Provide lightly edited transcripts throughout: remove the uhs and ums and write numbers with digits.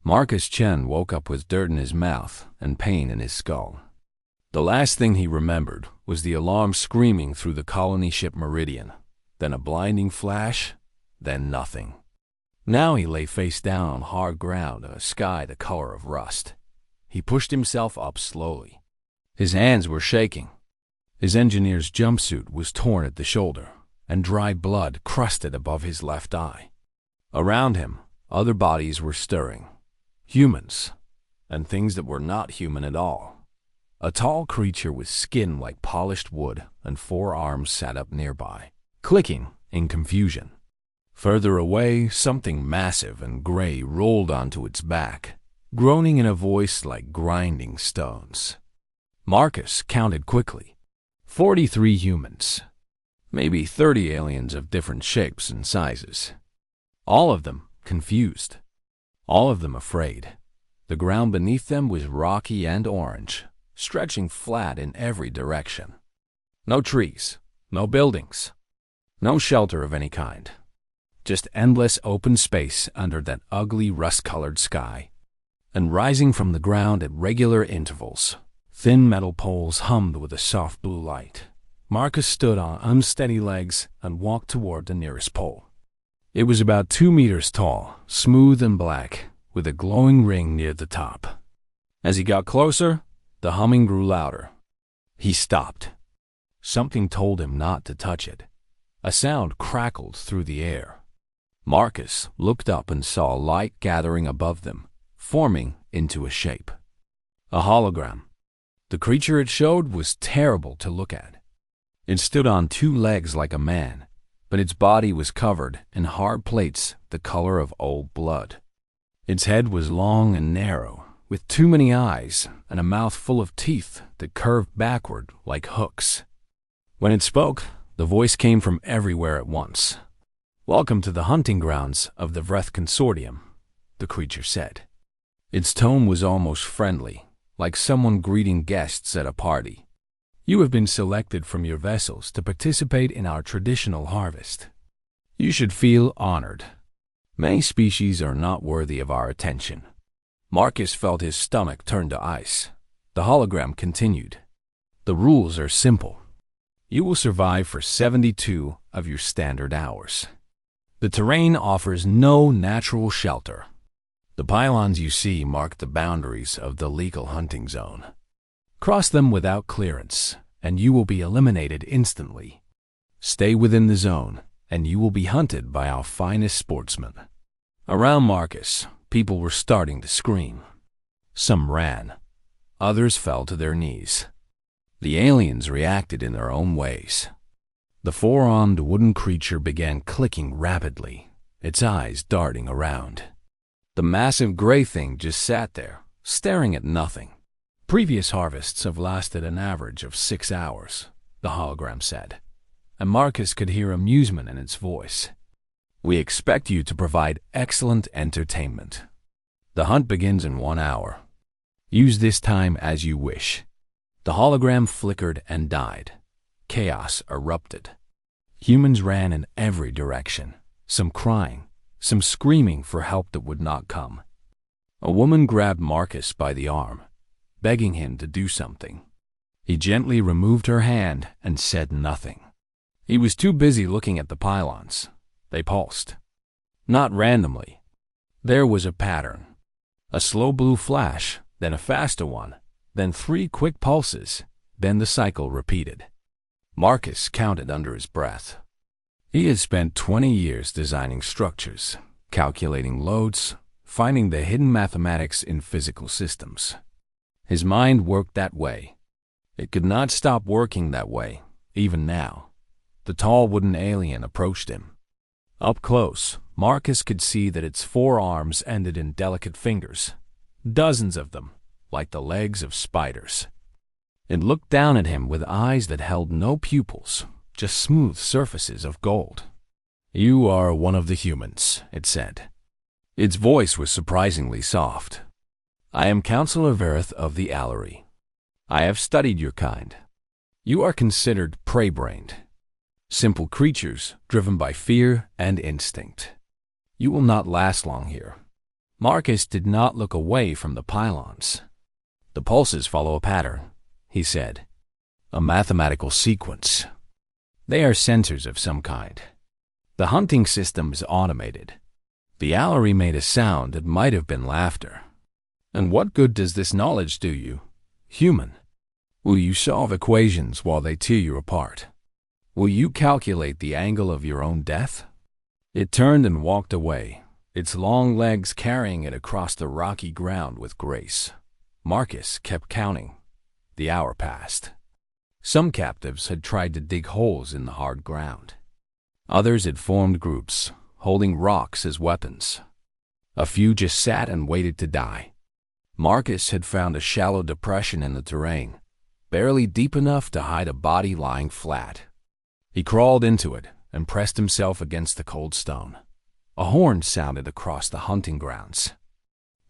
Marcus Chen woke up with dirt in his mouth and pain in his skull. The last thing he remembered was the alarm screaming through the colony ship Meridian, then a blinding flash, then nothing. Now he lay face down on hard ground in a sky the color of rust. He pushed himself up slowly. His hands were shaking. His engineer's jumpsuit was torn at the shoulder, and dry blood crusted above his left eye. Around him, other bodies were stirring. Humans, and things that were not human at all. A tall creature with skin like polished wood and 4 arms sat up nearby, clicking in confusion. Further away, something massive and gray rolled onto its back, groaning in a voice like grinding stones. Marcus counted quickly. 43 humans. Maybe 30 aliens of different shapes and sizes. All of them confused. All of them afraid. The ground beneath them was rocky and orange, stretching flat in every direction. No trees, no buildings, no shelter of any kind. Just endless open space under that ugly rust-colored sky. And rising from the ground at regular intervals, thin metal poles hummed with a soft blue light. Marcus stood on unsteady legs and walked toward the nearest pole. It was about 2 meters tall, smooth and black, with a glowing ring near the top. As he got closer, the humming grew louder. He stopped. Something told him not to touch it. A sound crackled through the air. Marcus looked up and saw light gathering above them, forming into a shape. A hologram. The creature it showed was terrible to look at. It stood on 2 legs like a man, but its body was covered in hard plates the color of old blood. Its head was long and narrow, with too many eyes and a mouth full of teeth that curved backward like hooks. When it spoke, the voice came from everywhere at once. "Welcome to the hunting grounds of the Vreth Consortium," the creature said. Its tone was almost friendly, like someone greeting guests at a party. "You have been selected from your vessels to participate in our traditional harvest. You should feel honored. Many species are not worthy of our attention." Marcus felt his stomach turn to ice. The hologram continued. "The rules are simple. You will survive for 72 of your standard hours. The terrain offers no natural shelter. The pylons you see mark the boundaries of the legal hunting zone. Cross them without clearance, and you will be eliminated instantly. Stay within the zone, and you will be hunted by our finest sportsmen." Around Marcus, people were starting to scream. Some ran. Others fell to their knees. The aliens reacted in their own ways. The 4-armed wooden creature began clicking rapidly, its eyes darting around. The massive gray thing just sat there, staring at nothing. "Previous harvests have lasted an average of 6 hours, the hologram said, and Marcus could hear amusement in its voice. "We expect you to provide excellent entertainment. The hunt begins in 1 hour. Use this time as you wish." The hologram flickered and died. Chaos erupted. Humans ran in every direction, some crying, some screaming for help that would not come. A woman grabbed Marcus by the arm, begging him to do something. He gently removed her hand and said nothing. He was too busy looking at the pylons. They pulsed. Not randomly. There was a pattern. A slow blue flash, then a faster one, then 3 quick pulses, then the cycle repeated. Marcus counted under his breath. He had spent 20 years designing structures, calculating loads, finding the hidden mathematics in physical systems. His mind worked that way. It could not stop working that way, even now. The tall wooden alien approached him. Up close, Marcus could see that its 4 arms ended in delicate fingers, dozens of them, like the legs of spiders. It looked down at him with eyes that held no pupils, just smooth surfaces of gold. "You are one of the humans," it said. Its voice was surprisingly soft. "I am Counselor Verith of the Allery. I have studied your kind. You are considered prey-brained. Simple creatures driven by fear and instinct. You will not last long here. Marcus did not look away from the pylons. "The pulses follow a pattern," he said. "A mathematical sequence. They are sensors of some kind. The hunting system is automated." The Allery made a sound that might have been laughter. "And what good does this knowledge do you, human? Will you solve equations while they tear you apart? Will you calculate the angle of your own death?" It turned and walked away, its long legs carrying it across the rocky ground with grace. Marcus kept counting. The hour passed. Some captives had tried to dig holes in the hard ground. Others had formed groups, holding rocks as weapons. A few just sat and waited to die. Marcus had found a shallow depression in the terrain, barely deep enough to hide a body lying flat. He crawled into it and pressed himself against the cold stone. A horn sounded across the hunting grounds.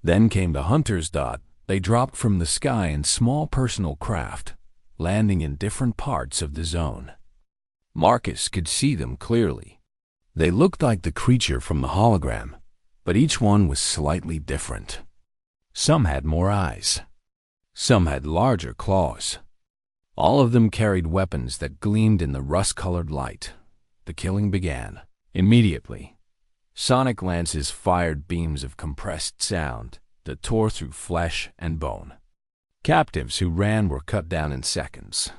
Then came the hunters' dot. They dropped from the sky in small personal craft, landing in different parts of the zone. Marcus could see them clearly. They looked like the creature from the hologram, but each one was slightly different. Some had more eyes. Some had larger claws. All of them carried weapons that gleamed in the rust-colored light. The killing began. Immediately, sonic lances fired beams of compressed sound that tore through flesh and bone. Captives who ran were cut down in seconds.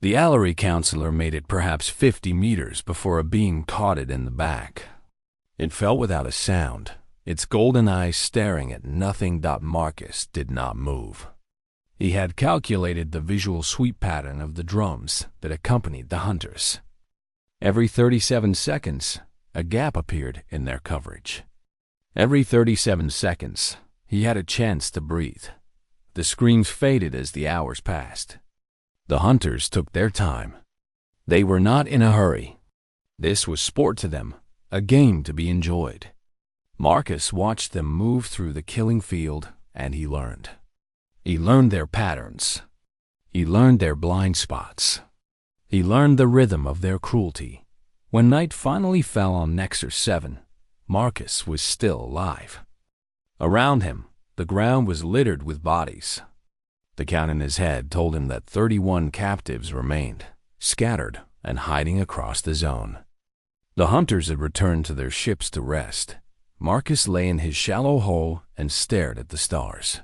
The Allery counselor made it perhaps 50 meters before a beam caught it in the back. It fell without a sound, its golden eyes staring at nothing. Marcus did not move. He had calculated the visual sweep pattern of the drums that accompanied the hunters. Every 37 seconds, a gap appeared in their coverage. Every 37 seconds, he had a chance to breathe. The screams faded as the hours passed. The hunters took their time. They were not in a hurry. This was sport to them, a game to be enjoyed. Marcus watched them move through the killing field, and he learned. He learned their patterns. He learned their blind spots. He learned the rhythm of their cruelty. When night finally fell on Nexus 7, Marcus was still alive. Around him, the ground was littered with bodies. The count in his head told him that 31 captives remained, scattered and hiding across the zone. The hunters had returned to their ships to rest. Marcus lay in his shallow hole and stared at the stars.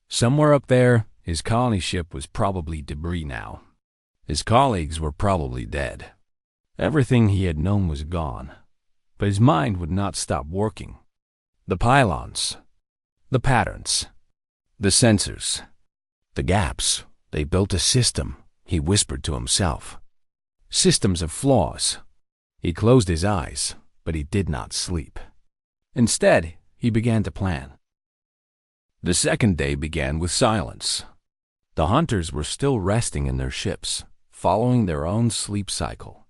Somewhere up there, his colony ship was probably debris now. His colleagues were probably dead. Everything he had known was gone, but his mind would not stop working. The pylons, the patterns, the sensors, the gaps. They built a system, he whispered to himself. Systems of flaws. He closed his eyes, but he did not sleep. Instead, he began to plan. The second day began with silence. The hunters were still resting in their ships, following their own sleep cycle.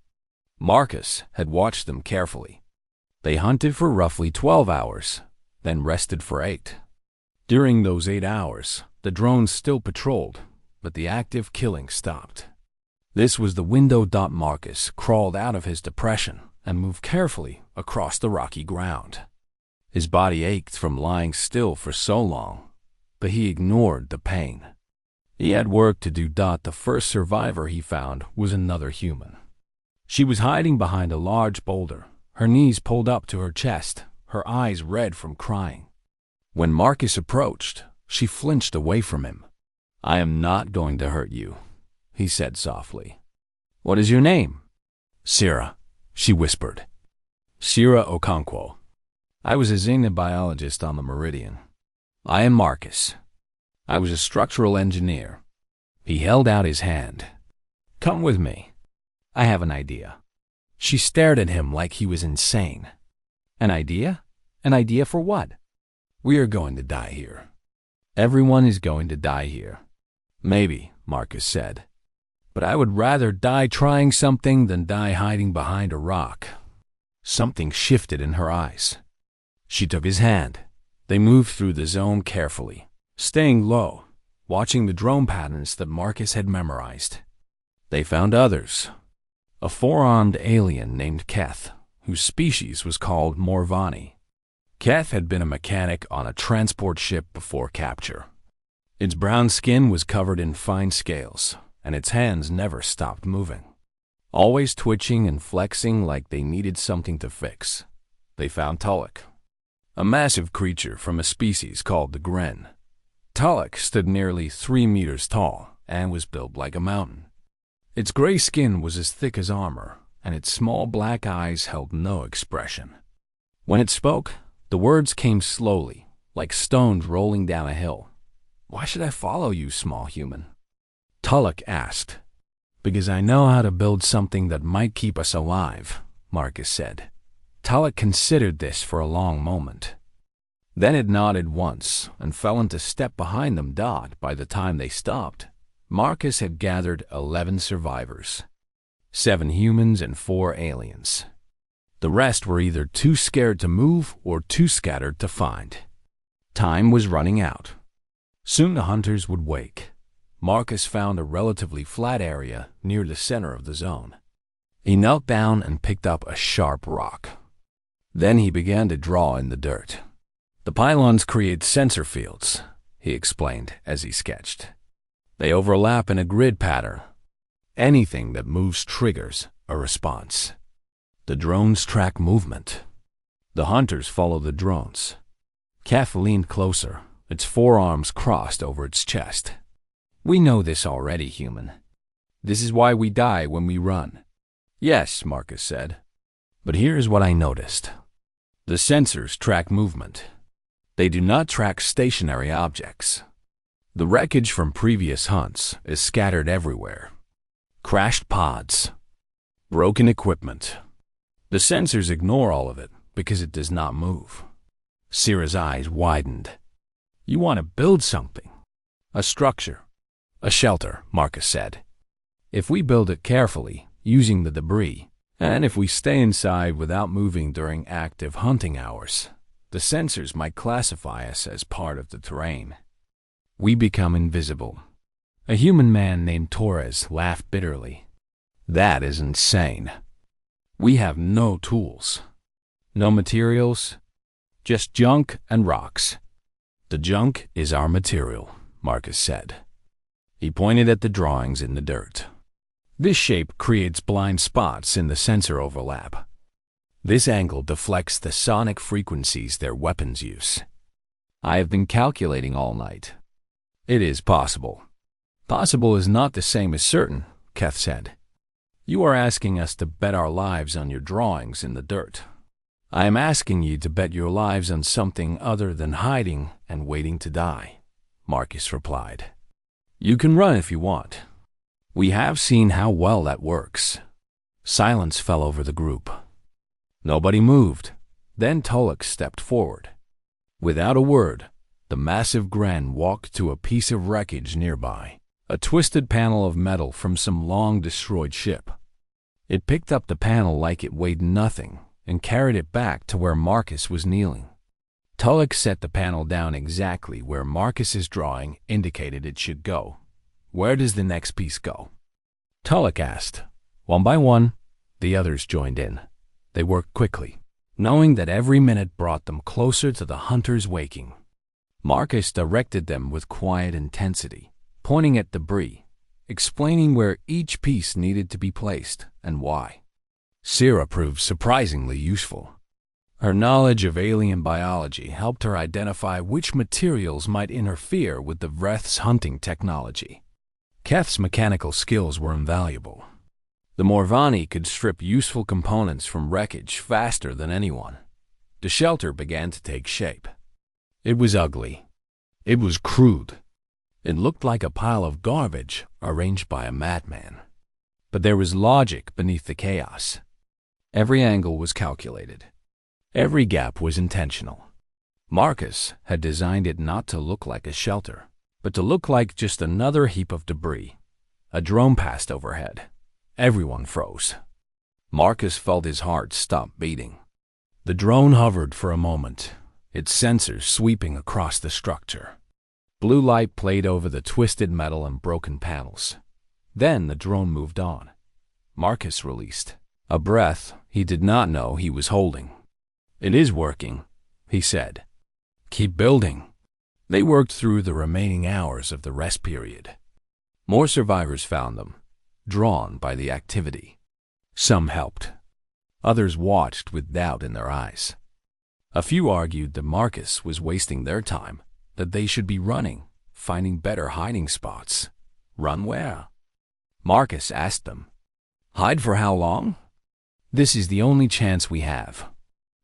Marcus had watched them carefully. They hunted for roughly 12 hours, then rested for 8. During those 8 hours, the drones still patrolled, but the active killing stopped. This was the window. Marcus crawled out of his depression and moved carefully across the rocky ground. His body ached from lying still for so long, but he ignored the pain. He had work to do. The first survivor he found was another human. She was hiding behind a large boulder, her knees pulled up to her chest, her eyes red from crying. When Marcus approached, she flinched away from him. "I am not going to hurt you," he said softly. "What is your name?" "Sierra," she whispered. "Sierra Okonkwo. I was a xenobiologist on the Meridian. I am Marcus. I was a structural engineer." He held out his hand. "Come with me. I have an idea." She stared at him like he was insane. "An idea? An idea for what?" "We are going to die here. Everyone is going to die here." "Maybe," Marcus said. "But I would rather die trying something than die hiding behind a rock." Something shifted in her eyes. She took his hand. They moved through the zone carefully, staying low, watching the drone patterns that Marcus had memorized. They found others. A 4-armed alien named Keth, whose species was called Morvani. Kath had been a mechanic on a transport ship before capture. Its brown skin was covered in fine scales, and its hands never stopped moving, always twitching and flexing like they needed something to fix. They found Tulloch, a massive creature from a species called the Gren. Tulloch stood nearly 3 meters tall and was built like a mountain. Its gray skin was as thick as armor, and its small black eyes held no expression. When it spoke, the words came slowly, like stones rolling down a hill. "Why should I follow you, small human?" Tulloch asked. "Because I know how to build something that might keep us alive," Marcus said. Tulloch considered this for a long moment. Then it nodded once and fell into step behind them. By the time they stopped, Marcus had gathered 11 survivors, 7 humans and 4 aliens. The rest were either too scared to move or too scattered to find. Time was running out. Soon the hunters would wake. Marcus found a relatively flat area near the center of the zone. He knelt down and picked up a sharp rock. Then he began to draw in the dirt. "The pylons create sensor fields," he explained as he sketched. "They overlap in a grid pattern. Anything that moves triggers a response. The drones track movement. The hunters follow the drones." Kath leaned closer, its forearms crossed over its chest. "We know this already, human. This is why we die when we run." "Yes," Marcus said. "But here's what I noticed. The sensors track movement. They do not track stationary objects. The wreckage from previous hunts is scattered everywhere. Crashed pods, broken equipment. The sensors ignore all of it because it does not move." Syrah's eyes widened. "You want to build something. A structure. A shelter," Marcus said. "If we build it carefully, using the debris, and if we stay inside without moving during active hunting hours, the sensors might classify us as part of the terrain. We become invisible." A human man named Torres laughed bitterly. "That is insane. We have no tools, no materials, just junk and rocks." "The junk is our material," Marcus said. He pointed at the drawings in the dirt. "This shape creates blind spots in the sensor overlap. This angle deflects the sonic frequencies their weapons use. I have been calculating all night. It is possible." "Possible is not the same as certain," Kath said. "You are asking us to bet our lives on your drawings in the dirt. I am asking you to bet your lives on something other than hiding and waiting to die," Marcus replied. "You can run if you want. We have seen how well that works." Silence fell over the group. Nobody moved. Then Tulloch stepped forward. Without a word, the massive Gren walked to a piece of wreckage nearby, a twisted panel of metal from some long-destroyed ship. It picked up the panel like it weighed nothing and carried it back to where Marcus was kneeling. Tulloch set the panel down exactly where Marcus's drawing indicated it should go. "Where does the next piece go?" Tulloch asked. One by one, the others joined in. They worked quickly, knowing that every minute brought them closer to the hunters waking. Marcus directed them with quiet intensity, pointing at debris, explaining where each piece needed to be placed and why. Syrah proved surprisingly useful. Her knowledge of alien biology helped her identify which materials might interfere with the Vreth's hunting technology. Kath's mechanical skills were invaluable. The Morvani could strip useful components from wreckage faster than anyone. The shelter began to take shape. It was ugly. It was crude. It looked like a pile of garbage arranged by a madman. But there was logic beneath the chaos. Every angle was calculated. Every gap was intentional. Marcus had designed it not to look like a shelter, but to look like just another heap of debris. A drone passed overhead. Everyone froze. Marcus felt his heart stop beating. The drone hovered for a moment, its sensors sweeping across the structure. Blue light played over the twisted metal and broken panels. Then the drone moved on. Marcus released a breath he did not know he was holding. "It is working," he said. "Keep building." They worked through the remaining hours of the rest period. More survivors found them, drawn by the activity. Some helped. Others watched with doubt in their eyes. A few argued that Marcus was wasting their time, that they should be running, finding better hiding spots. Run where? Marcus asked them. Hide for how long? This is the only chance we have.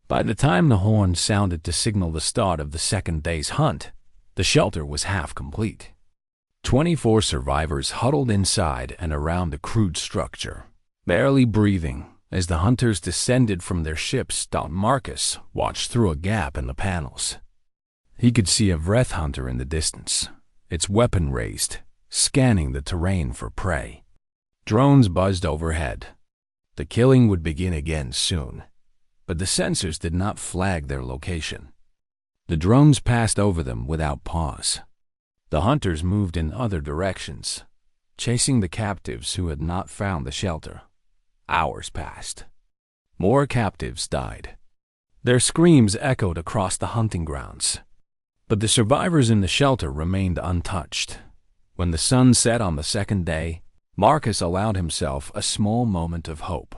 By the time the horn sounded to signal the start of the second day's hunt, the shelter was half complete. 24 survivors huddled inside and around the crude structure, barely breathing as the hunters descended from their ships. Marcus watched through a gap in the panels. He could see a Vreth hunter in the distance, its weapon raised, scanning the terrain for prey. Drones buzzed overhead. The killing would begin again soon, but the sensors did not flag their location. The drones passed over them without pause. The hunters moved in other directions, chasing the captives who had not found the shelter. Hours passed. More captives died. Their screams echoed across the hunting grounds. But the survivors in the shelter remained untouched. When the sun set on the second day, Marcus allowed himself a small moment of hope.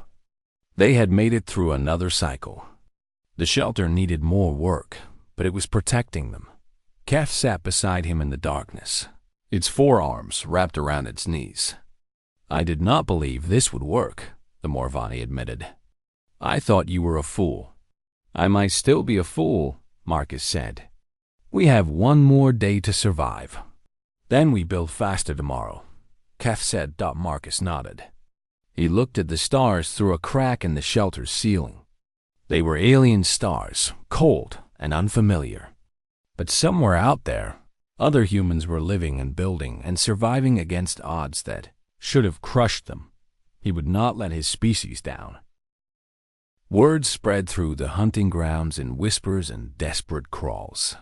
They had made it through another cycle. The shelter needed more work, but it was protecting them. Kef sat beside him in the darkness, its forearms wrapped around its knees. I did not believe this would work, the Morvani admitted. I thought you were a fool. I might still be a fool, Marcus said. We have one more day to survive. Then we build faster tomorrow, Kef said. Marcus nodded. He looked at the stars through a crack in the shelter's ceiling. They were alien stars, cold and unfamiliar. But somewhere out there, other humans were living and building and surviving against odds that should have crushed them. He would not let his species down. Word spread through the hunting grounds in whispers and desperate crawls.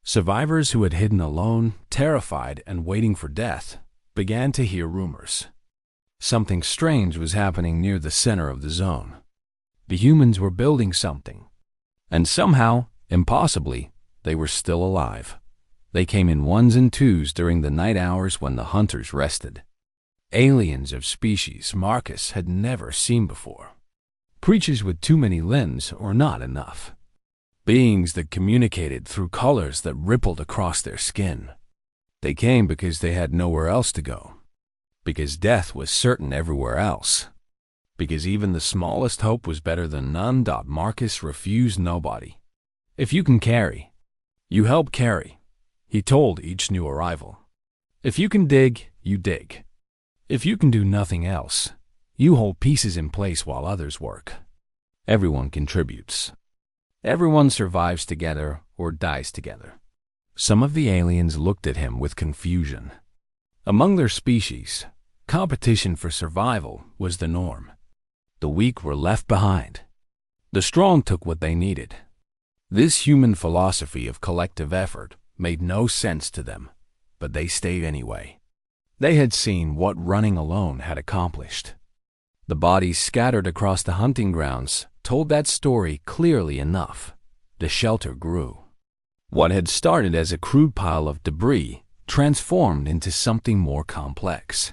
Survivors who had hidden alone, terrified and waiting for death, began to hear rumors. Something strange was happening near the center of the zone. The humans were building something. And somehow, impossibly, they were still alive. They came in ones and twos during the night hours when the hunters rested. Aliens of species Marcus had never seen before. Creatures with too many limbs or not enough. Beings that communicated through colors that rippled across their skin. They came because they had nowhere else to go. Because death was certain everywhere else. Because even the smallest hope was better than none. Marcus refused nobody. If you can carry, you help carry, he told each new arrival. If you can dig, you dig. If you can do nothing else, you hold pieces in place while others work. Everyone contributes. Everyone survives together or dies together. Some of the aliens looked at him with confusion. Among their species, competition for survival was the norm. The weak were left behind. The strong took what they needed. This human philosophy of collective effort made no sense to them, but they stayed anyway. They had seen what running alone had accomplished. The bodies scattered across the hunting grounds told that story clearly enough. The shelter grew. What had started as a crude pile of debris transformed into something more complex.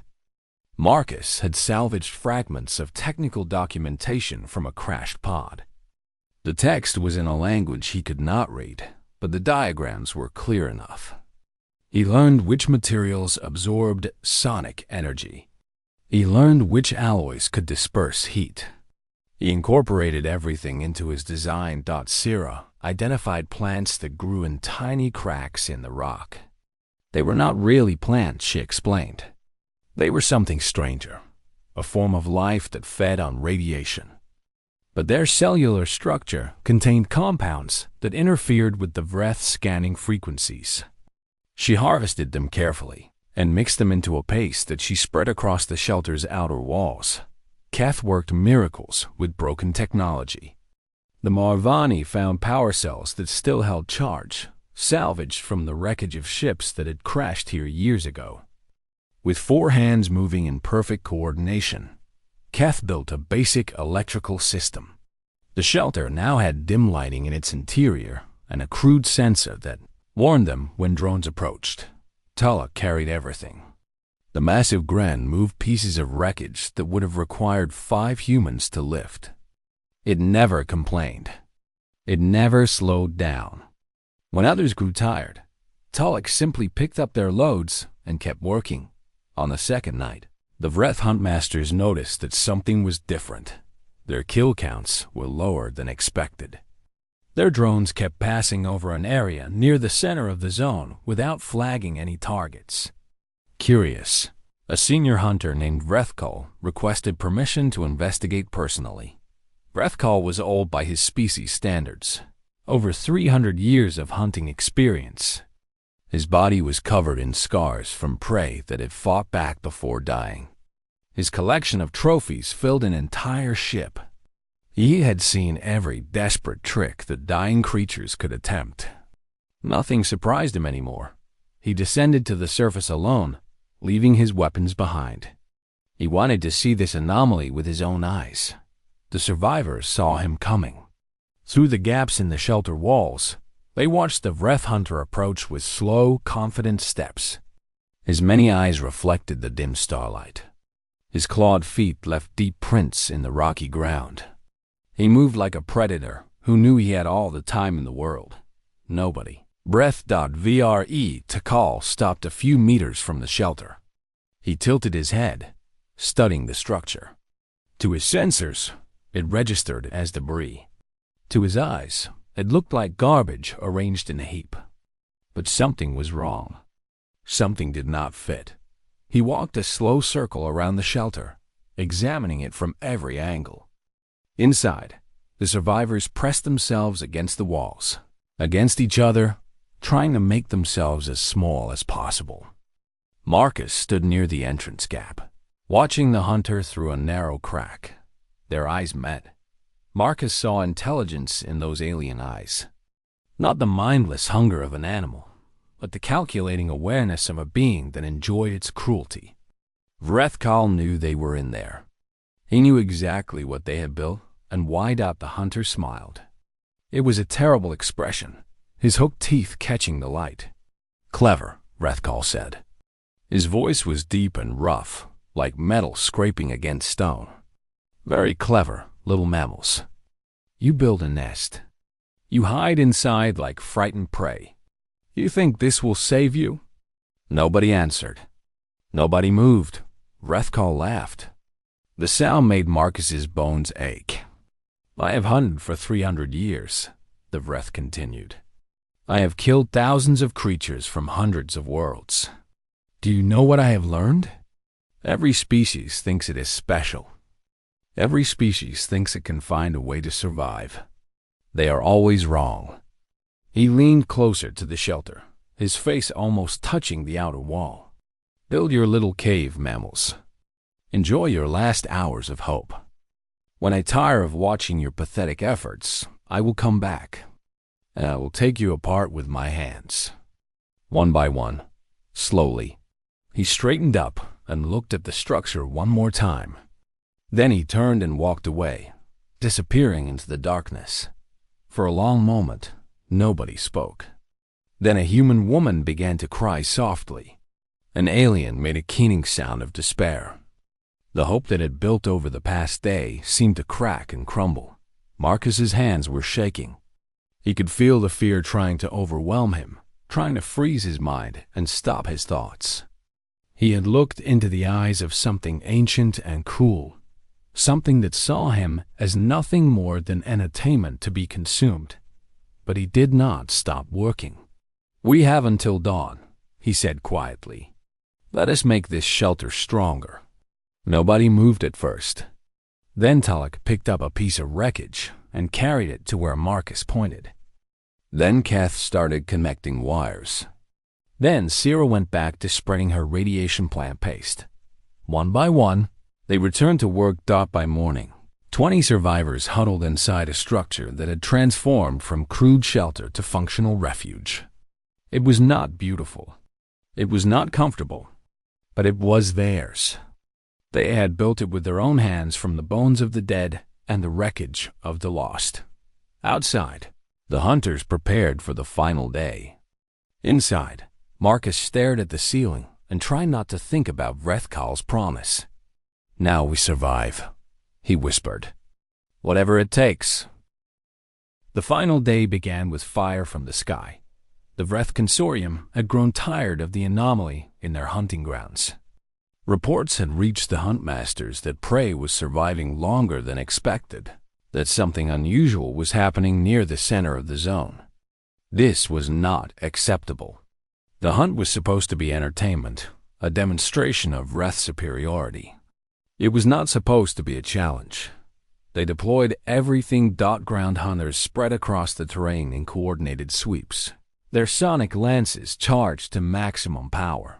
Marcus had salvaged fragments of technical documentation from a crashed pod. The text was in a language he could not read, but the diagrams were clear enough. He learned which materials absorbed sonic energy. He learned which alloys could disperse heat. He incorporated everything into his design. Syrah identified plants that grew in tiny cracks in the rock. They were not really plants, she explained. They were something stranger, a form of life that fed on radiation. But their cellular structure contained compounds that interfered with the Vreth scanning frequencies. She harvested them carefully and mixed them into a paste that she spread across the shelter's outer walls. Keth worked miracles with broken technology. The Marvani found power cells that still held charge, salvaged from the wreckage of ships that had crashed here years ago. With 4 hands moving in perfect coordination, Keth built a basic electrical system. The shelter now had dim lighting in its interior and a crude sensor that warned them when drones approached. Tulloch carried everything. The massive Gren moved pieces of wreckage that would have required 5 humans to lift. It never complained. It never slowed down. When others grew tired, Tulloch simply picked up their loads and kept working. On the second night, the Vreth Huntmasters noticed that something was different. Their kill counts were lower than expected. Their drones kept passing over an area near the center of the zone without flagging any targets. Curious, a senior hunter named Vrethkal requested permission to investigate personally. Vrethkal was old by his species standards, over 300 years of hunting experience. His body was covered in scars from prey that had fought back before dying. His collection of trophies filled an entire ship. He had seen every desperate trick that dying creatures could attempt. Nothing surprised him anymore. He descended to the surface alone, leaving his weapons behind. He wanted to see this anomaly with his own eyes. The survivors saw him coming. Through the gaps in the shelter walls, they watched the Vreth hunter approach with slow, confident steps. His many eyes reflected the dim starlight. His clawed feet left deep prints in the rocky ground. He moved like a predator who knew he had all the time in the world. Nobody. Breath.VRE Takal stopped a few meters from the shelter. He tilted his head, studying the structure. To his sensors, it registered as debris. To his eyes, it looked like garbage arranged in a heap. But something was wrong. Something did not fit. He walked a slow circle around the shelter, examining it from every angle. Inside, the survivors pressed themselves against the walls, against each other, trying to make themselves as small as possible. Marcus stood near the entrance gap, watching the hunter through a narrow crack. Their eyes met. Marcus saw intelligence in those alien eyes. Not the mindless hunger of an animal, but the calculating awareness of a being that enjoyed its cruelty. Vrethkal knew they were in there. He knew exactly what they had built, and wide-eyed the hunter smiled. It was a terrible expression, his hooked teeth catching the light. "Clever," Vrethkal said. His voice was deep and rough, like metal scraping against stone. "Very clever, little mammals. You build a nest. You hide inside like frightened prey. You think this will save you?" Nobody answered. Nobody moved. Vrethkal laughed. The sound made Marcus's bones ache. "I have hunted for 300 years, the Vreth continued. I have killed thousands of creatures from hundreds of worlds. Do you know what I have learned? Every species thinks it is special. Every species thinks it can find a way to survive. They are always wrong." He leaned closer to the shelter, his face almost touching the outer wall. "Build your little cave, mammals. Enjoy your last hours of hope. When I tire of watching your pathetic efforts, I will come back, and I will take you apart with my hands." One by one, slowly, he straightened up and looked at the structure one more time. Then he turned and walked away, disappearing into the darkness. For a long moment, nobody spoke. Then a human woman began to cry softly. An alien made a keening sound of despair. The hope that had built over the past day seemed to crack and crumble. Marcus's hands were shaking. He could feel the fear trying to overwhelm him, trying to freeze his mind and stop his thoughts. He had looked into the eyes of something ancient and cruel, something that saw him as nothing more than entertainment to be consumed. But he did not stop working. "We have until dawn," he said quietly. "Let us make this shelter stronger." Nobody moved at first. Then Tulloch picked up a piece of wreckage and carried it to where Marcus pointed. Then Kath started connecting wires. Then Sierra went back to spreading her radiation plant paste. One by one, they returned to work by morning. 20 survivors huddled inside a structure that had transformed from crude shelter to functional refuge. It was not beautiful. It was not comfortable. But it was theirs. They had built it with their own hands from the bones of the dead and the wreckage of the lost. Outside, The hunters prepared for the final day. Inside, Marcus stared at the ceiling and tried not to think about Vrethkal's promise. "Now we survive," he whispered. "Whatever it takes." The final day began with fire from the sky. The Vreth Consortium had grown tired of the anomaly in their hunting grounds. Reports had reached the huntmasters that prey was surviving longer than expected, that something unusual was happening near the center of the zone. This was not acceptable. The hunt was supposed to be entertainment, a demonstration of Vreth superiority. It was not supposed to be a challenge. They deployed everything. Ground hunters spread across the terrain in coordinated sweeps, their sonic lances charged to maximum power.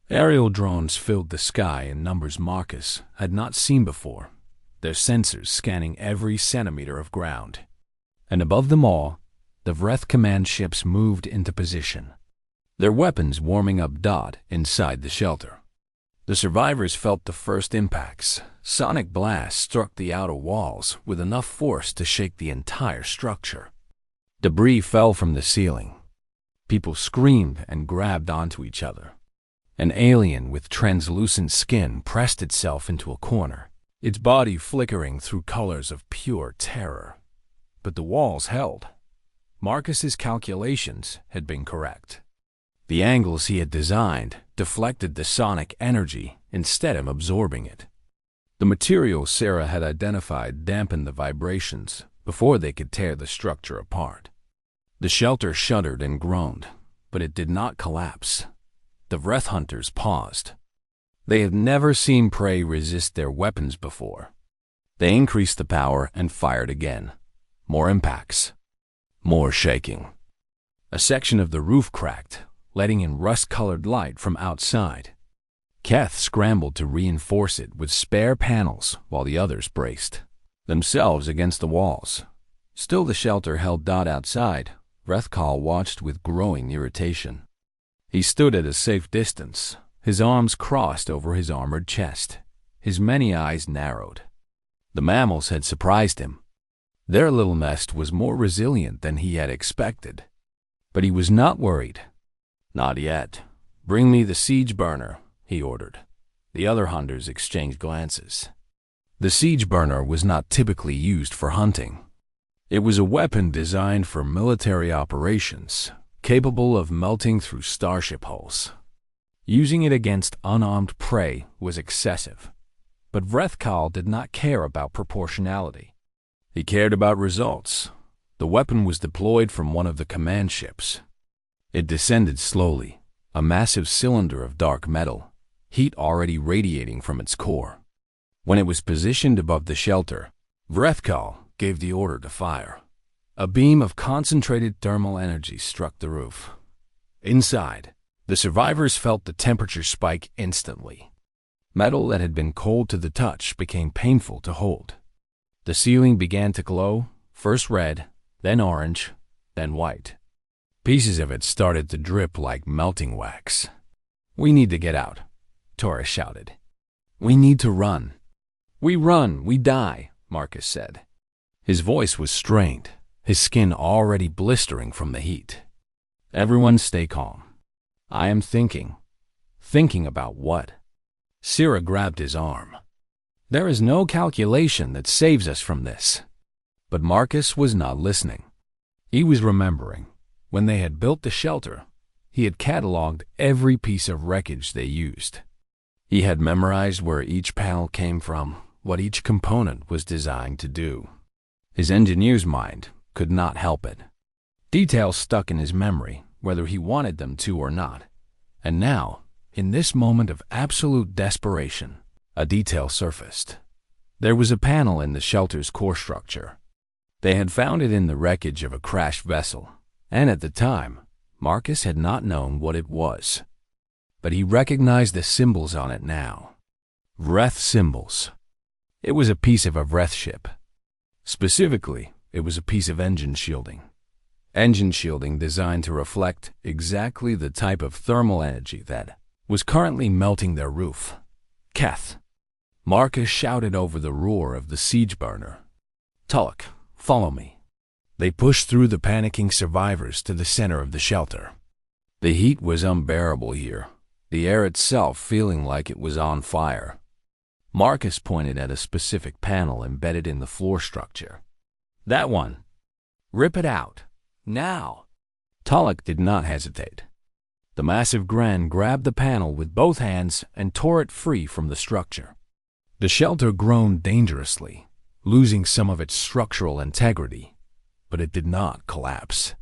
Aerial drones filled the sky in numbers Marcus had not seen before, their sensors scanning every centimeter of ground. And above them all, the Vreth command ships moved into position, their weapons warming up. Inside the shelter, the survivors felt the first impacts. Sonic blasts struck the outer walls with enough force to shake the entire structure. Debris fell from the ceiling. People screamed and grabbed onto each other. An alien with translucent skin pressed itself into a corner, its body flickering through colors of pure terror. But the walls held. Marcus's calculations had been correct. The angles he had designed deflected the sonic energy instead of absorbing it. The material Sarah had identified dampened the vibrations before they could tear the structure apart. The shelter shuddered and groaned, but it did not collapse. The Vreth hunters paused. They had never seen prey resist their weapons before. They increased the power and fired again. More impacts. More shaking. A section of the roof cracked, letting in rust-colored light from outside. Keth scrambled to reinforce it with spare panels while the others braced themselves against the walls. Still the shelter held. Outside, Vrethkal watched with growing irritation. He stood at a safe distance, his arms crossed over his armored chest, his many eyes narrowed. The mammals had surprised him. Their little nest was more resilient than he had expected. But he was not worried. "Not yet. Bring me the siege burner," he ordered. The other hunters exchanged glances. The siege burner was not typically used for hunting. It was a weapon designed for military operations, capable of melting through starship hulls. Using it against unarmed prey was excessive. But Vrethkal did not care about proportionality. He cared about results. The weapon was deployed from one of the command ships. It descended slowly, a massive cylinder of dark metal, heat already radiating from its core. When it was positioned above the shelter, Vrethkal gave the order to fire. A beam of concentrated thermal energy struck the roof. Inside, the survivors felt the temperature spike instantly. Metal that had been cold to the touch became painful to hold. The ceiling began to glow, first red, then orange, then white. Pieces of it started to drip like melting wax. "We need to get out," Taurus shouted. "We need to run." "We run, we die," Marcus said. His voice was strained, his skin already blistering from the heat. "Everyone stay calm. I am thinking." "Thinking about what?" Syrah grabbed his arm. "There is no calculation that saves us from this." But Marcus was not listening. He was remembering. When they had built the shelter, he had cataloged every piece of wreckage they used. He had memorized where each panel came from, what each component was designed to do. His engineer's mind could not help it. Details stuck in his memory, whether he wanted them to or not. And now, in this moment of absolute desperation, a detail surfaced. There was a panel in the shelter's core structure. They had found it in the wreckage of a crashed vessel, and at the time, Marcus had not known what it was. But he recognized the symbols on it now. Vreth symbols. It was a piece of a Vreth ship. Specifically, it was a piece of engine shielding. Engine shielding designed to reflect exactly the type of thermal energy that was currently melting their roof. "Keth!" Marcus shouted over the roar of the siege burner. "Tulloch, follow me." They pushed through the panicking survivors to the center of the shelter. The heat was unbearable here, the air itself feeling like it was on fire. Marcus pointed at a specific panel embedded in the floor structure. "That one. Rip it out. Now." Tulloch did not hesitate. The massive Gren grabbed the panel with both hands and tore it free from the structure. The shelter groaned dangerously, losing some of its structural integrity, but it did not collapse.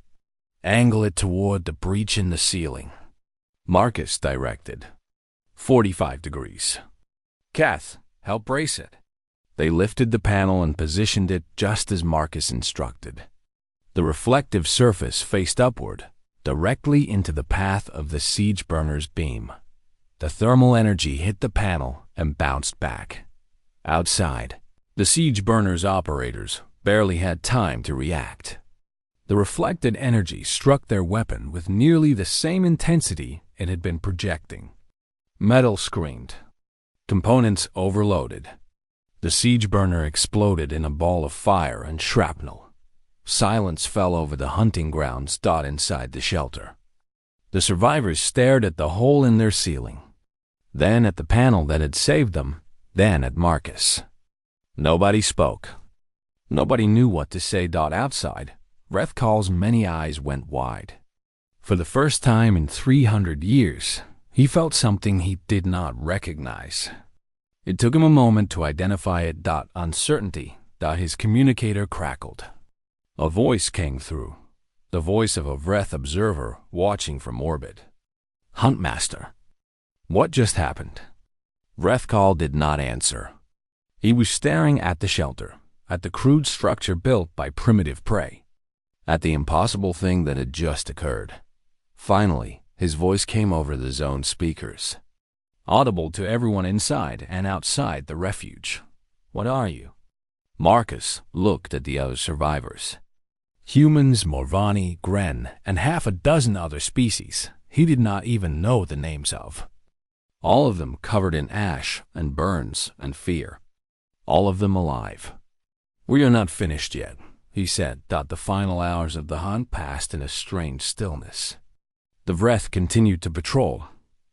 "Angle it toward the breach in the ceiling," Marcus directed. 45 degrees. "Kath, help brace it." They lifted the panel and positioned it just as Marcus instructed. The reflective surface faced upward, directly into the path of the siege burner's beam. The thermal energy hit the panel and bounced back. Outside, the siege burner's operators barely had time to react. The reflected energy struck their weapon with nearly the same intensity it had been projecting. Metal screamed. Components overloaded. The siege burner exploded in a ball of fire and shrapnel. Silence fell over the hunting grounds dot inside the shelter. The survivors stared at the hole in their ceiling, then at the panel that had saved them, then at Marcus. Nobody spoke. Nobody knew what to say. Outside, Rethkal's many eyes went wide. For the first time in 300 years, he felt something he did not recognize. It took him a moment to identify it. Uncertainty. His communicator crackled. A voice came through, the voice of a Vreth observer watching from orbit. "Huntmaster, what just happened?" Rethkal did not answer. He was staring at the shelter, at the crude structure built by primitive prey, at the impossible thing that had just occurred. Finally, his voice came over the zone speakers, audible to everyone inside and outside the refuge. "What are you?" Marcus looked at the other survivors. Humans, Morvani, Gren, and half a dozen other species he did not even know the names of. All of them covered in ash and burns and fear. All of them alive. "We are not finished yet," he said. The final hours of the hunt passed in a strange stillness. The Vreth continued to patrol,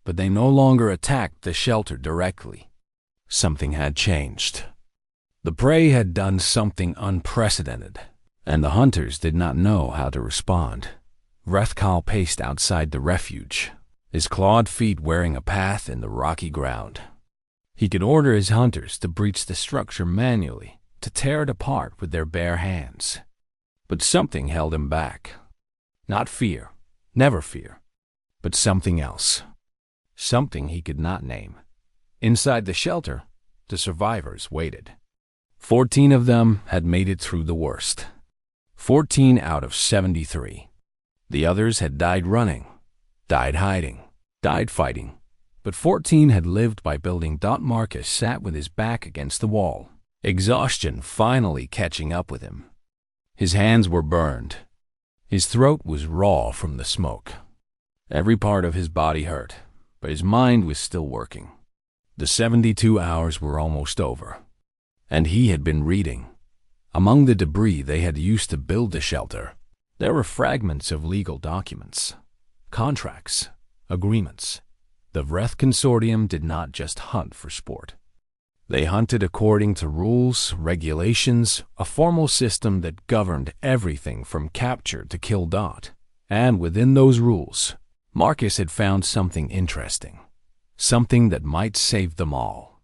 but they no longer attacked the shelter directly. Something had changed. The prey had done something unprecedented, and the hunters did not know how to respond. Rethkal paced outside the refuge, his clawed feet wearing a path in the rocky ground. He could order his hunters to breach the structure manually, to tear it apart with their bare hands. But something held him back. Not fear, never fear, but something else. Something he could not name. Inside the shelter, the survivors waited. 14 of them had made it through the worst. 14 out of 73. The others had died running, died hiding, died fighting, but 14 had lived by building. Marcus sat with his back against the wall, exhaustion finally catching up with him. His hands were burned. His throat was raw from the smoke. Every part of his body hurt, but his mind was still working. The 72 hours were almost over, and he had been reading. Among the debris they had used to build the shelter, there were fragments of legal documents, contracts, agreements. The Vreth Consortium did not just hunt for sport. They hunted according to rules, regulations, a formal system that governed everything from capture to kill. And within those rules, Marcus had found something interesting, something that might save them all.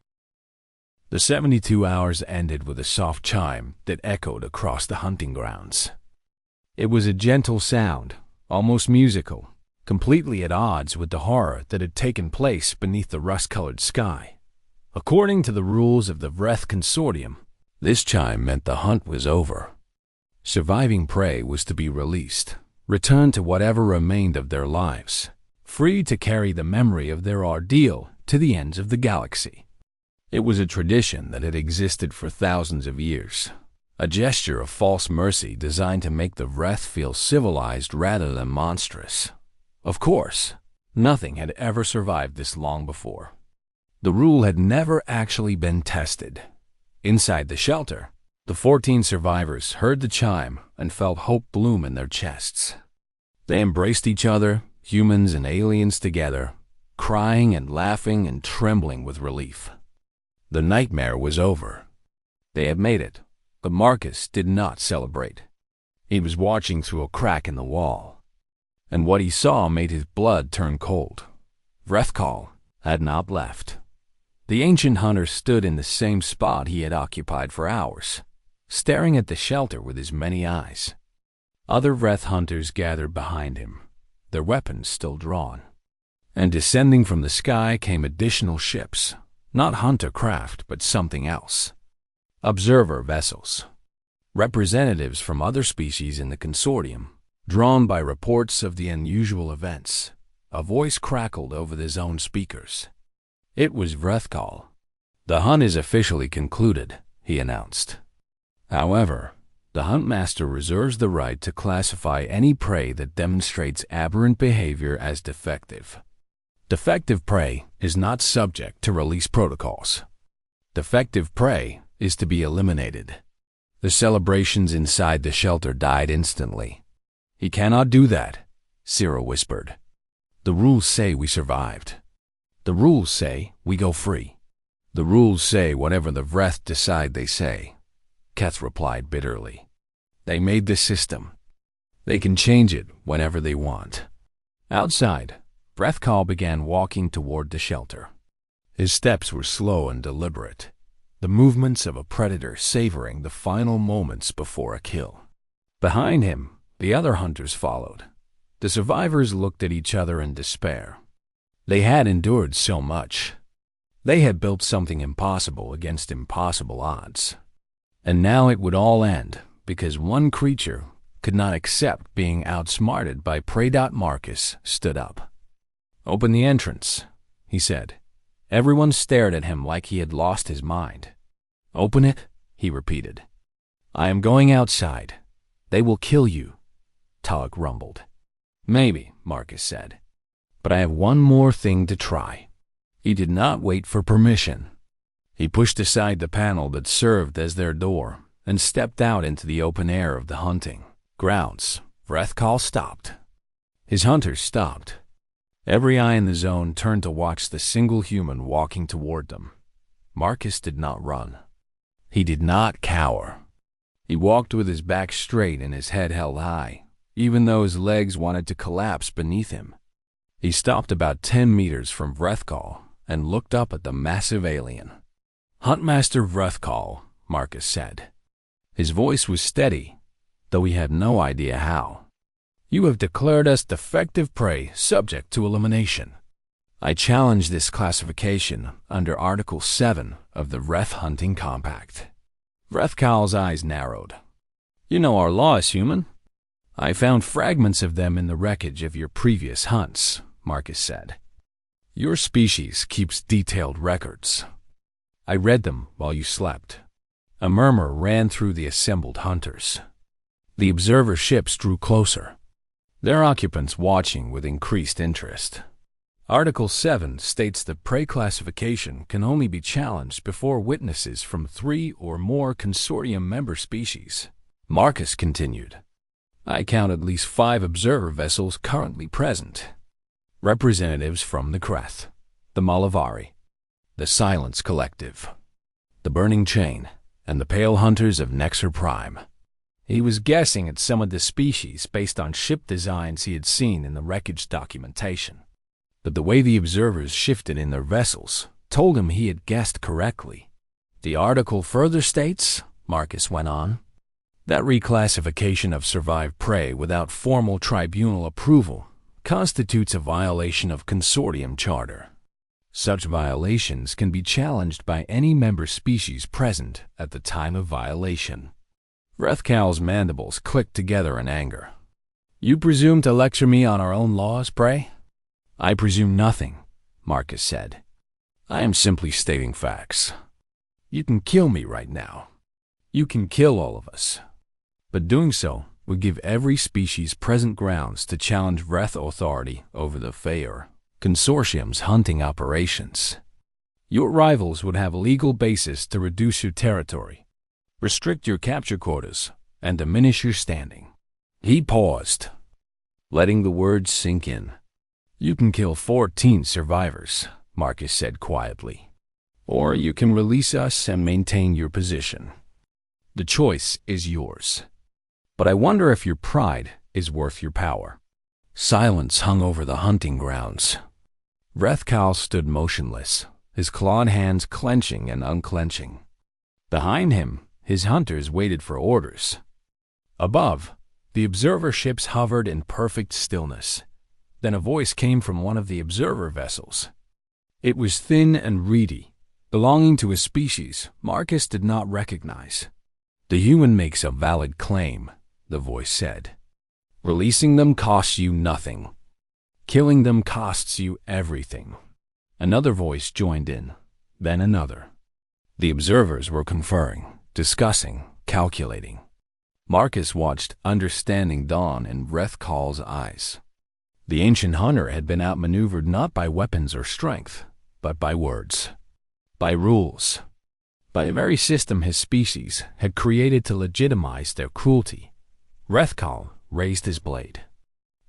The 72 hours ended with a soft chime that echoed across the hunting grounds. It was a gentle sound, almost musical, completely at odds with the horror that had taken place beneath the rust-colored sky. According to the rules of the Vreth Consortium, this chime meant the hunt was over. Surviving prey was to be released, returned to whatever remained of their lives, free to carry the memory of their ordeal to the ends of the galaxy. It was a tradition that had existed for thousands of years, a gesture of false mercy designed to make the Vreth feel civilized rather than monstrous. Of course, nothing had ever survived this long before. The rule had never actually been tested. Inside the shelter, The 14 survivors heard the chime and felt hope bloom in their chests. They embraced each other, humans and aliens together, crying and laughing and trembling with relief. The nightmare was over. They had made it, but Marcus did not celebrate. He was watching through a crack in the wall, and what he saw made his blood turn cold. Vrethkal had not left. The ancient hunter stood in the same spot he had occupied for hours, staring at the shelter with his many eyes. Other Vreth hunters gathered behind him, their weapons still drawn. And descending from the sky came additional ships, not hunter craft, but something else. Observer vessels. Representatives from other species in the consortium, drawn by reports of the unusual events. A voice crackled over the zone speakers. It was Vrethkal. "The hunt is officially concluded," he announced. However, the Huntmaster reserves the right to classify any prey that demonstrates aberrant behavior as defective. Defective prey is not subject to release protocols. Defective prey is to be eliminated. The celebrations inside the shelter died instantly. "He cannot do that," Cyril whispered. "The rules say we survived. The rules say we go free. The rules say whatever the Vreth decide they say," Keth replied bitterly. "They made this system. They can change it whenever they want." Outside, Vrethkal began walking toward the shelter. His steps were slow and deliberate, the movements of a predator savoring the final moments before a kill. Behind him, the other hunters followed. The survivors looked at each other in despair. They had endured so much. They had built something impossible against impossible odds. And now it would all end because one creature could not accept being outsmarted by prey. Marcus stood up. "Open the entrance," he said. Everyone stared at him like he had lost his mind. "Open it," he repeated. "I am going outside. They will kill you," Tug rumbled. "Maybe," Marcus said. "But I have one more thing to try." He did not wait for permission. He pushed aside the panel that served as their door and stepped out into the open air of the hunting grounds. Vrethkal stopped. His hunters stopped. Every eye in the zone turned to watch the single human walking toward them. Marcus did not run. He did not cower. He walked with his back straight and his head held high, even though his legs wanted to collapse beneath him. He stopped about 10 meters from Vrethkal and looked up at the massive alien. "Huntmaster Vrethkal," Marcus said. His voice was steady, though he had no idea how. "You have declared us defective prey subject to elimination. I challenge this classification under Article 7 of the Vreth Hunting Compact." Vrethkal's eyes narrowed. "You know our laws, human." "I found fragments of them in the wreckage of your previous hunts," Marcus said. "Your species keeps detailed records. I read them while you slept." A murmur ran through the assembled hunters. The observer ships drew closer, their occupants watching with increased interest. Article 7 states that prey classification can only be challenged before witnesses from 3 or more consortium member species. Marcus continued. "I count at least 5 observer vessels currently present. Representatives from the Kreth, the Malavari, the Silence Collective, the Burning Chain, and the Pale Hunters of Nexer Prime." He was guessing at some of the species based on ship designs he had seen in the wreckage documentation. But the way the observers shifted in their vessels told him he had guessed correctly. "The article further states," Marcus went on, "that reclassification of survived prey without formal tribunal approval constitutes a violation of consortium charter. Such violations can be challenged by any member species present at the time of violation." Vrethkal's mandibles clicked together in anger. "You presume to lecture me on our own laws, prey?" "I presume nothing," Marcus said. "I am simply stating facts. You can kill me right now. You can kill all of us. But doing so would give every species present grounds to challenge Vreth authority over the Faer Consortium's hunting operations. Your rivals would have legal basis to reduce your territory. restrict your capture quotas, and diminish your standing. He paused, letting the words sink in. You can kill 14 survivors, Marcus said quietly. Or you can release us and maintain your position. The choice is yours. But I wonder if your pride is worth your power. Silence hung over the hunting grounds. Rethkal stood motionless, his clawed hands clenching and unclenching. Behind him, his hunters waited for orders. Above, the observer ships hovered in perfect stillness. Then a voice came from one of the observer vessels. It was thin and reedy, belonging to a species Marcus did not recognize. The human makes a valid claim, the voice said. Releasing them costs you nothing. Killing them costs you everything. Another voice joined in, then another. The observers were conferring, discussing, calculating. Marcus watched understanding dawn in Rethkal's eyes. The ancient hunter had been outmaneuvered not by weapons or strength, but by words, by rules, by a very system his species had created to legitimize their cruelty. Rethkal raised his blade.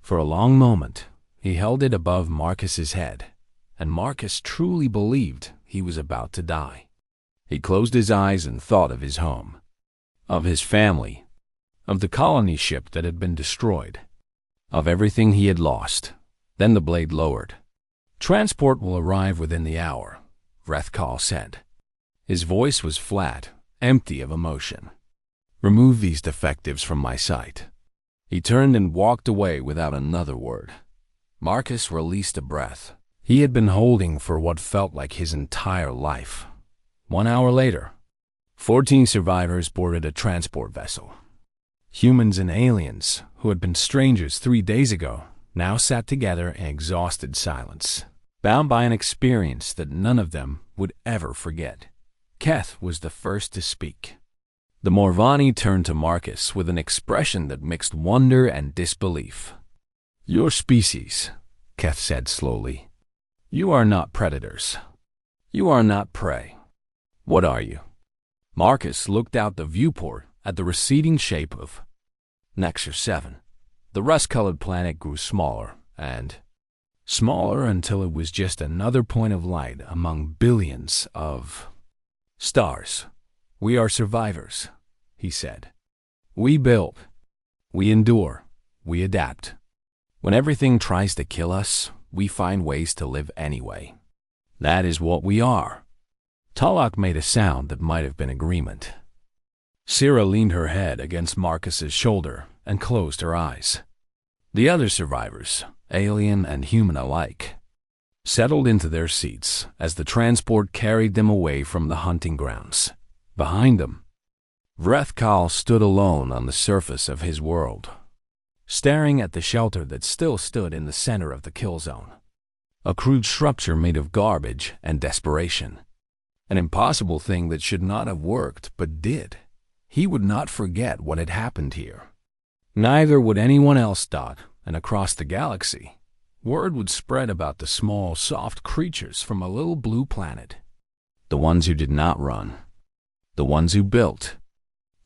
For a long moment, he held it above Marcus's head, and Marcus truly believed he was about to die. He closed his eyes and thought of his home, of his family, of the colony ship that had been destroyed, of everything he had lost. Then the blade lowered. Transport will arrive within the hour, Rethkal said. His voice was flat, empty of emotion. Remove these defectives from my sight. He turned and walked away without another word. Marcus released a breath he had been holding for what felt like his entire life. 1 hour later, 14 survivors boarded a transport vessel. Humans and aliens, who had been strangers 3 days ago, now sat together in exhausted silence, bound by an experience that none of them would ever forget. Keth was the first to speak. The Morvani turned to Marcus with an expression that mixed wonder and disbelief. Your species, Keth said slowly. You are not predators. You are not prey. What are you? Marcus looked out the viewport at the receding shape of Nexus 7. The rust-colored planet grew smaller and smaller until it was just another point of light among billions of stars. We are survivors, he said. We build. We endure. We adapt. When everything tries to kill us, we find ways to live anyway. That is what we are. Talak made a sound that might have been agreement. Syrah leaned her head against Marcus's shoulder and closed her eyes. The other survivors, alien and human alike, settled into their seats as the transport carried them away from the hunting grounds. Behind them, Rethkal stood alone on the surface of his world, staring at the shelter that still stood in the center of the kill zone. A crude structure made of garbage and desperation. An impossible thing that should not have worked, but did. He would not forget what had happened here. Neither would anyone else. And across the galaxy, word would spread about the small, soft creatures from a little blue planet. The ones who did not run. The ones who built.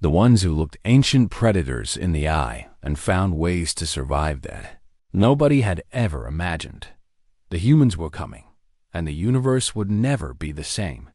The ones who looked ancient predators in the eye and found ways to survive that nobody had ever imagined. The humans were coming, and the universe would never be the same.